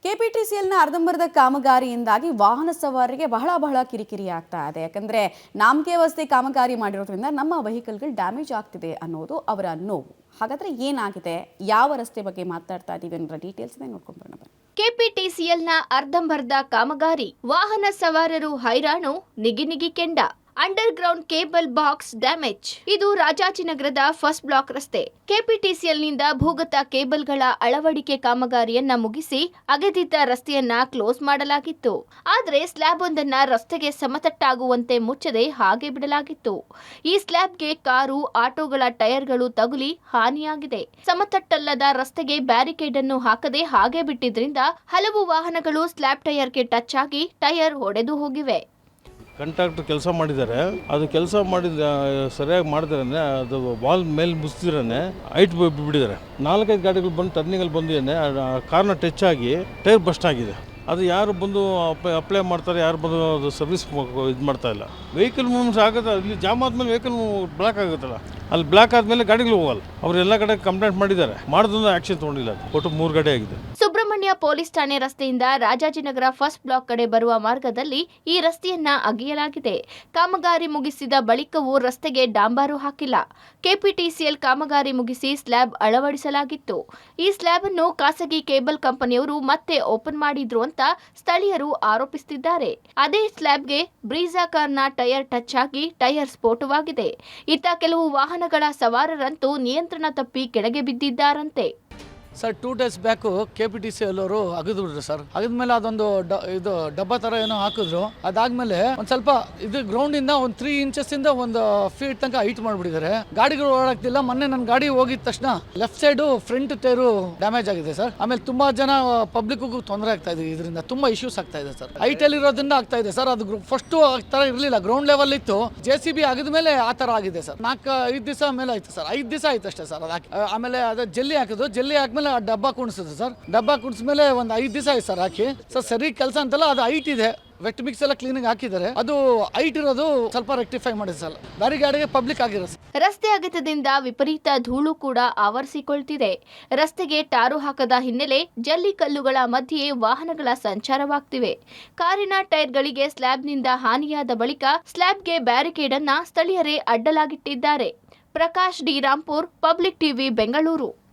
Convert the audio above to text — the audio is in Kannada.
ಕೆಪಿಟಿಸಿಎಲ್ನ ಅರ್ಧಂಬರ್ಧ ಕಾಮಗಾರಿಯಿಂದಾಗಿ ವಾಹನ ಸವಾರರಿಗೆ ಬಹಳ ಕಿರಿಕಿರಿ ಆಗ್ತಾ ಇದೆ. ಯಾಕಂದ್ರೆ ನಾಮಕೆ ವ್ಯವಸ್ಥೆ ಕಾಮಗಾರಿ ಮಾಡಿರೋದ್ರಿಂದ ನಮ್ಮ ವೆಹಿಕಲ್ಗಳು ಡ್ಯಾಮೇಜ್ ಆಗ್ತಿದೆ ಅನ್ನೋದು ಅವರ ನೋವು. ಹಾಗಾದ್ರೆ ಏನಾಗಿದೆ, ಯಾವ ರಸ್ತೆ ಬಗ್ಗೆ ಮಾತಾಡ್ತಾ ಇದೀವಿ ಅನ್ನೋ ಡೀಟೇಲ್ಸ್ ನೋಡ್ಕೊಂಡು ಬರೋಣ. ಕೆಪಿಟಿಸಿಎಲ್ನ ಅರ್ಧಂಬರ್ಧ ಕಾಮಗಾರಿ, ವಾಹನ ಸವಾರರು ಹೈರಾಣು, ನಿಗಿ ಕೆಂಡ. Under ground cable box damage. ಇದು ರಾಜಾಜಿನಗರದ ಫಸ್ಟ್ ಬ್ಲಾಕ್ ರಸ್ತೆ. ಕೆಪಿಟಿಸಿಎಲ್ನಿಂದ ಭೂಗತ ಕೇಬಲ್ಗಳ ಅಳವಡಿಕೆ ಕಾಮಗಾರಿಯನ್ನ ಮುಗಿಸಿ ಅಗೆದಿದ್ದ ರಸ್ತೆಯನ್ನ ಕ್ಲೋಸ್ ಮಾಡಲಾಗಿತ್ತು. ಆದರೆ ಸ್ಲ್ಯಾಬ್ ಒಂದನ್ನ ರಸ್ತೆಗೆ ಸಮತಟ್ಟಾಗುವಂತೆ ಮುಚ್ಚದೆ ಹಾಗೆ ಬಿಡಲಾಗಿತ್ತು. ಈ ಸ್ಲ್ಯಾಬ್ಗೆ ಕಾರು, ಆಟೋಗಳ ಟೈರ್ಗಳು ತಗುಲಿ ಹಾನಿಯಾಗಿದೆ. ಸಮತಟ್ಟಲ್ಲದ ರಸ್ತೆಗೆ ಬ್ಯಾರಿಕೇಡ್ ಅನ್ನು ಹಾಕದೆ ಹಾಗೆ ಬಿಟ್ಟಿದ್ರಿಂದ ಹಲವು ವಾಹನಗಳು ಸ್ಲ್ಯಾಬ್ ಟೈರ್ಗೆ ಟಚ್ ಆಗಿ ಟೈರ್ ಒಡೆದು ಹೋಗಿವೆ. ಕಾಂಟ್ರಾಕ್ಟರ್ ಕೆಲಸ ಮಾಡಿದ್ದಾರೆ. ಅದು ಕೆಲಸ ಮಾಡಿದ ಸರಿಯಾಗಿ ಮಾಡಿದ್ರೆ ಅದು ವಾಲ್ ಮೇಲೆ ಮುಚ್ಚಿದ್ರೆ ಹೈಟ್ ಬಿಟ್ಟಿದ್ದಾರೆ. 4-5 ಗಾಡಿಗಳು ಬಂದು ಟರ್ನಿಂಗಲ್ಲಿ ಬಂದಿದ್ದೇನೆ, ಕಾರ್ನ ಟಚ್ ಆಗಿ ಟೈರ್ ಬಸ್ಟ್ ಆಗಿದೆ. ಅದು ಯಾರು ಬಂದು ಅಪ್ಲೈ ಮಾಡ್ತಾರೆ, ಯಾರು ಬಂದು ಅದು ಸರ್ವಿಸ್ ಇದು ಮಾಡ್ತಾ ಇಲ್ಲ. ವೆಹಿಕಲ್ ಮೂವ್ಮೆಂಟ್ಸ್ ಆಗುತ್ತೆ, ಅಲ್ಲಿ ಜಾಮ್ ಆದಮೇಲೆ ವೆಹಿಕಲ್ ಬ್ಲಾಕ್ ಆಗುತ್ತಲ್ಲ, ಅಲ್ಲಿ ಬ್ಲಾಕ್ ಆದಮೇಲೆ ಗಾಡಿಗಳು ಹೋಗಲ್ಲ. ಅವ್ರು ಎಲ್ಲ ಕಡೆ ಕಂಪ್ಲೇಂಟ್ ಮಾಡಿದ್ದಾರೆ, ಮಾಡಿದ್ರೆ ಆಕ್ಷನ್ ತೊಗೊಂಡಿಲ್ಲ. ಒಟ್ಟು 3 ಗಾಡಿ ಆಗಿದೆ. ಸುಬ್ರಹ್ಮಣ್ಯ ಪೊಲೀಸ್ ಠಾಣೆ ರಸ್ತೆಯಿಂದ ರಾಜಾಜಿನಗರ ಫಸ್ಟ್ ಬ್ಲಾಕ್ ಕಡೆ ಬರುವ ಮಾರ್ಗದಲ್ಲಿ ಈ ರಸ್ತೆಯನ್ನ ಅಗೆಯಲಾಗಿದೆ. ಕಾಮಗಾರಿ ಮುಗಿಸಿದ ಬಳಿಕವೂ ರಸ್ತೆಗೆ ಡಾಂಬಾರು ಹಾಕಿಲ್ಲ. ಕೆಪಿಟಿಸಿಎಲ್ ಕಾಮಗಾರಿ ಮುಗಿಸಿ ಸ್ಲ್ಯಾಬ್ ಅಳವಡಿಸಲಾಗಿತ್ತು. ಈ ಸ್ಲ್ಯಾಬ್ ಅನ್ನು ಖಾಸಗಿ ಕೇಬಲ್ ಕಂಪನಿಯವರು ಮತ್ತೆ ಓಪನ್ ಮಾಡಿದ್ರು ಅಂತ ಸ್ಥಳೀಯರು ಆರೋಪಿಸುತ್ತಿದ್ದಾರೆ. ಅದೇ ಸ್ಲ್ಯಾಬ್ಗೆ ಬ್ರೀಜಾ ಕಾರ್ನ ಟೈರ್ ಟಚ್ ಆಗಿ ಟೈರ್ ಸ್ಫೋಟವಾಗಿದೆ. ಇತ್ತ ಕೆಲವು ವಾಹನಗಳ ಸವಾರರಂತೂ ನಿಯಂತ್ರಣ ತಪ್ಪಿ ಕೆಳಗೆ ಬಿದ್ದಿದ್ದಾರಂತೆ. ಸರ್ 2 days ಬ್ಯಾಕು ಕೆಪಿಟಿಸಿಎಲ್ ಅವರು ಅಗದ್ಬಿಟ್ರು ಸರ್. ಅಗದ್ಮೇಲೆ ಅದೊಂದು ಇದು ಡಬ್ಬ ಥರ ಏನೋ ಹಾಕಿದ್ರು. ಅದಾದ್ಮೇಲೆ ಒಂದು ಸ್ವಲ್ಪ ಇದು ಗ್ರೌಂಡಿಂದ ಒಂದು 3 inches ಇಂದ 1 feet ತನಕ ಹೈಟ್ ಮಾಡಿಬಿಟ್ಟಿದ್ದಾರೆ. ಗಾಡಿಗಳು ಓಡಾಡ್ತಿಲ್ಲ. ಮೊನ್ನೆ ನನ್ನ ಗಾಡಿ ಹೋಗಿದ ತಕ್ಷಣ left side front tyre damage ಆಗಿದೆ ಸರ್. ಆಮೇಲೆ ತುಂಬಾ ಜನ ಪಬ್ಲಿಕ್ಗೂ ತೊಂದರೆ ಆಗ್ತಾ ಇದೆ. ಇದರಿಂದ ತುಂಬಾ ಇಶ್ಯೂಸ್ ಆಗ್ತಾ ಇದೆ ಸರ್. ಹೈಟಲ್ಲಿ ಇರೋದ್ರಿಂದ ಆಗ್ತಾ ಇದೆ ಸರ್. ಅದು ಫಸ್ಟ್ ಆ ಥರ ಇರಲಿಲ್ಲ, ಗ್ರೌಂಡ್ ಲೆವೆಲ್ ಇತ್ತು. JCB ಅಗದ್ಮೇಲೆ ಆ ಥರ ಆಗಿದೆ ಸರ್. 4-5 ದಿವಸ ಮೇಲೆ ಆಯ್ತು ಸರ್. 5 ದಿವಸ ಆಯ್ತು ಅಷ್ಟೇ ಸರ್. ಅದು ಆಮೇಲೆ ಅದು ಜಲ್ಲಿ ಹಾಕಿದ್ರು. ಜಲ್ಲಿ ಹಾಕ್ಮೇಲೆ ಡಬ್ಬ ಕುಣಿಸಿದ್ರು ಸರ್. ಡಬ್ಬ ಕುಣಿಸ್ಮೇಲೆ ಒಂದು 5 ದಿವಸ ಆಯ್ತು ಸರ್ ಹಾಕಿ. ಸರ್ ಸರಿ ಕೆಲಸ ಅಂತಲ್ಲ, ಅದು ಹೈಟ್ ಇದೆ. ವೆಟ್ ಮಿಕ್ಸ್ ಎಲ್ಲ ಕ್ಲೀನಿಂಗ್ ಹಾಕಿದ್ದಾರೆ. ಅದು ಹೈಟ್ ಇರೋದು ಸ್ವಲ್ಪ ರೆಕ್ಟಿಫೈ ಮಾಡಿದೆ ಸರ್. ದಾರಿ ಗಾಡಿಗೆ ಪಬ್ಲಿಕ್ ಆಗಿರೋ ರಸ್ತೆ ಅಗತ್ಯದಿಂದ ವಿಪರೀತ ಧೂಳು ಕೂಡ ಆವರಿಸಿಕೊಳ್ತಿದೆ. ರಸ್ತೆಗೆ ಟಾರು ಹಾಕದ ಹಿನ್ನೆಲೆ ಜಲ್ಲಿ ಕಲ್ಲುಗಳ ಮಧ್ಯೆ ವಾಹನಗಳ ಸಂಚಾರವಾಗ್ತಿವೆ. ಕಾರಿನ ಟೈರ್ಗಳಿಗೆ ಸ್ಲ್ಯಾಬ್ನಿಂದ ಹಾನಿಯಾದ ಬಳಿಕ ಸ್ಲ್ಯಾಬ್ಗೆ ಬ್ಯಾರಿಕೇಡ್ ಅನ್ನ ಸ್ಥಳೀಯರೇ ಅಡ್ಡಲಾಗಿಟ್ಟಿದ್ದಾರೆ. Prakash D Rampur, public TV, Bengaluru.